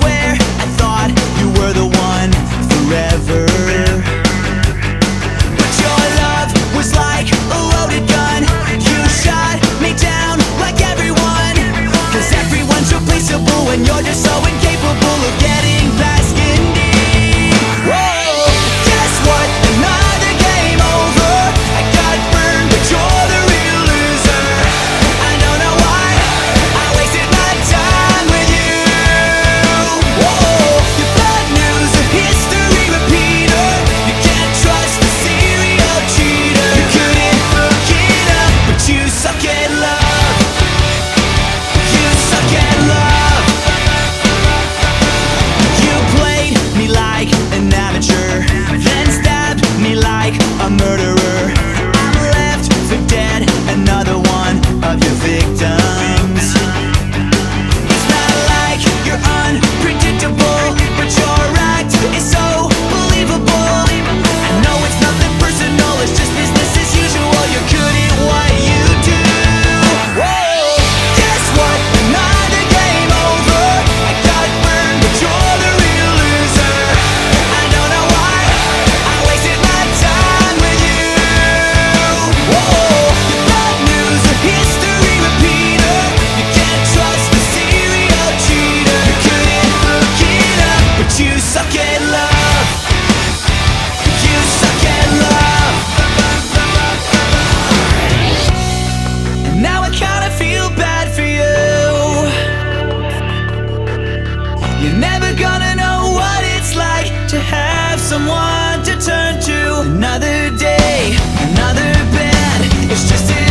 swear I thought you were the one forever. But your love was like a loaded gun. You shot me down like everyone, 'cause everyone's replaceable when you're just so incapable of getting past skin deep. Whoa, guess what? Another game over. I got burned, but you're the real loser. I don't know why I wasted my time with you. Whoa, you're bad news, a history repeater. You can't trust a serial cheater. You couldn't look it up, but you suck at love. You suck at love. You played me like an amateur, then stabbed me like a murderer. I'm left for dead, another one of your victims. It's not like you're unpredictable, but your act is so believable. I know it's nothing personal, it's just business as usual. You're good at what you do. Whoa, guess what? Another game over. I got burned, but you're the real loser. I don't know why I wasted my time with you. Whoa, you're bad news, a history repeater. You can't trust a serial cheater. You couldn't look it up, but you suck at love. You suck at love. And now I kinda feel bad for you. You're never gonna know what it's like to have someone to turn to. Another day, another bed. It's just a